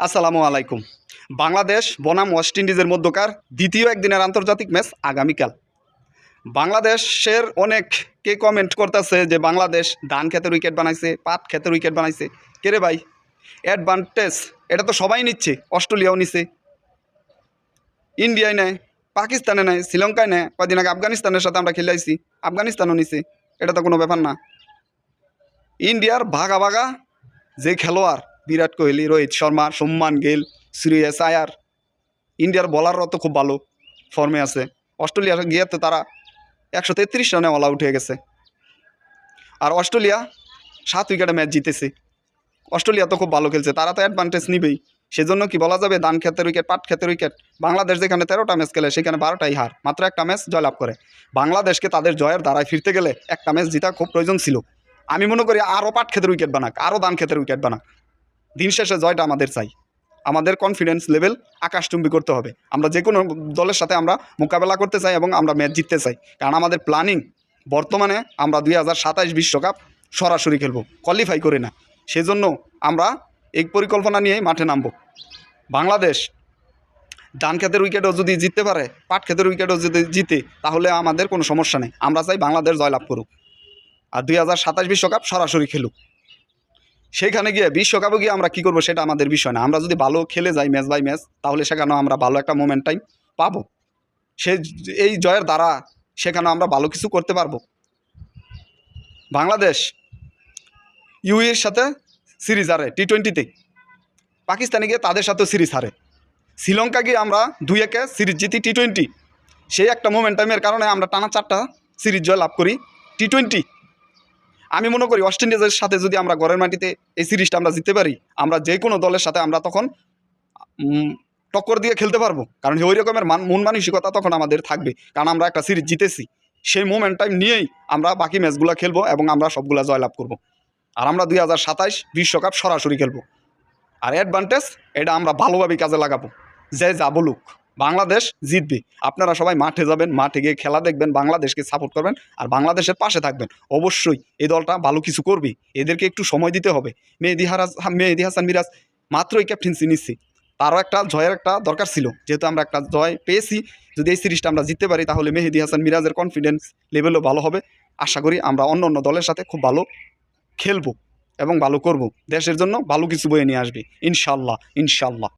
আসসালামু আলাইকুম। বাংলাদেশ বনাম ওয়েস্ট ইন্ডিজের মধ্যকার দ্বিতীয় একদিনের আন্তর্জাতিক ম্যাচ আগামীকাল। বাংলাদেশের অনেকে কমেন্ট করতেছে যে বাংলাদেশ ধান ক্ষেতের উইকেট বানাইছে, পাট ক্ষেতের উইকেট বানাইছে। কে রে ভাই, অ্যাডভান্টেজ এটা তো সবাই নিচ্ছে। অস্ট্রেলিয়াও নিচ্ছে, ইন্ডিয়ায় নেয়, পাকিস্তানে নেয়, শ্রীলঙ্কায় নেয়, কয়দিন আগে আফগানিস্তানের সাথে আমরা খেলাইছি, আফগানিস্তানও নিচ্ছে। এটা তো কোনো ব্যাপার না। ইন্ডিয়ার ভাগা ভাগা যে খেলোয়াড় বিরাট কোহলি, রোহিত শর্মা, শুভমান গিল, শ্রেয়াস আয়ার, ইন্ডিয়ার বলাররাও তো খুব ভালো ফর্মে আছে। অস্ট্রেলিয়া গিয়ে তো তারা 133 রানে অল আউট হয়ে গেছে। আর অস্ট্রেলিয়া 7 উইকেটে ম্যাচ জিতেছে। অস্ট্রেলিয়া তো খুব ভালো খেলছে, তারা তো অ্যাডভান্টেজ নিবেই। সেজন্য কি বলা যাবে ধান ক্ষেতের উইকেট, পাট ক্ষেতের উইকেট? বাংলাদেশ যেখানে 13টা ম্যাচ খেলে সেখানে 12টাই হার, মাত্র একটা ম্যাচ জয়লাভ করে। বাংলাদেশকে তাদের জয়ের দ্বারায় ফিরতে গেলে একটা ম্যাচ জিতা খুব প্রয়োজন ছিল। আমি মনে করি আরও পাট ক্ষেতের উইকেট বানাক, আরও ধান ক্ষেতের উইকেট বানাক। দিন শেষে জয়টা আমাদের চাই। আমাদের কনফিডেন্স লেভেল আকাশচুম্বী করতে হবে। আমরা যে কোনো দলের সাথে আমরা মোকাবেলা করতে চাই এবং আমরা ম্যাচ জিততে চাই। কারণ আমাদের প্ল্যানিং বর্তমানে আমরা 2027 বিশ্বকাপ সরাসরি খেলবো, কোয়ালিফাই করি না। সেজন্য আমরা এই পরিকল্পনা নিয়েই মাঠে নামব। বাংলাদেশ ডান ক্ষেতের উইকেটও যদি জিততে পারে, পাট ক্ষেতের উইকেটও যদি জিতে, তাহলে আমাদের কোনো সমস্যা নেই। আমরা চাই বাংলাদেশ জয়লাভ করুক আর 2027 বিশ্বকাপ সরাসরি খেলুক। সেইখানে গিয়ে বিশ্বকাপে গিয়ে আমরা কী করবো সেটা আমাদের বিষয় না। আমরা যদি ভালো খেলে যাই ম্যাচ বাই ম্যাচ, তাহলে সেখানেও আমরা ভালো একটা মোমেন্টাইম পাবো। এই জয়ের দ্বারা সেখানেও আমরা ভালো কিছু করতে পারবো। বাংলাদেশ ইউএর সাথে সিরিজ হারে টি-20তে, পাকিস্তানে গিয়ে তাদের সাথেও সিরিজ হারে, শ্রীলঙ্কা গিয়ে আমরা 2-1 সিরিজ জিতি টি-20। সেই একটা মোমেন্টামের কারণে আমরা টানা 4টা সিরিজ জয় লাভ করি টি-20। আমি মনে করি ওয়েস্ট ইন্ডিজের সাথে যদি আমরা ঘরের মাটিতে এই সিরিজটা আমরা জিততে পারি, আমরা যে কোনো দলের সাথে আমরা তখন টক্কর দিয়ে খেলতে পারবো। কারণ ওই রকমের মন মানসিকতা তখন আমাদের থাকবে, কারণ আমরা একটা সিরিজ জিতেছি। সেই মোমেন্টাইম নিয়েই আমরা বাকি ম্যাচগুলো খেলবো এবং আমরা সবগুলো জয়লাভ করব। আর আমরা 2027 বিশ্বকাপ সরাসরি খেলবো। আর অ্যাডভান্টেজ এটা আমরা ভালোভাবেই কাজে লাগাবো। যে যা বলুক, বাংলাদেশ জিতবে। আপনারা সবাই মাঠে যাবেন, মাঠে গিয়ে খেলা দেখবেন, বাংলাদেশকে সাপোর্ট করবেন আর বাংলাদেশের পাশে থাকবেন। অবশ্যই এই দলটা ভালো কিছু করবে, এদেরকে একটু সময় দিতে হবে। মেহেদী হাসান মিরাজ মাত্রই ক্যাপ্টেন্সি নিচ্ছি, তারও একটা জয়ের একটা দরকার ছিল। যেহেতু আমরা একটা জয় পেয়েছি, যদি এই সিরিজটা আমরা জিততে পারি তাহলে মেহেদী হাসান মিরাজের কনফিডেন্স লেভেলও ভালো হবে। আশা করি আমরা অন্য অন্য দলের সাথে খুব ভালো খেলবো এবং ভালো করব, দেশের জন্য ভালো কিছু বয়ে নিয়ে আসবে ইনশাল্লাহ, ইনশাল্লাহ।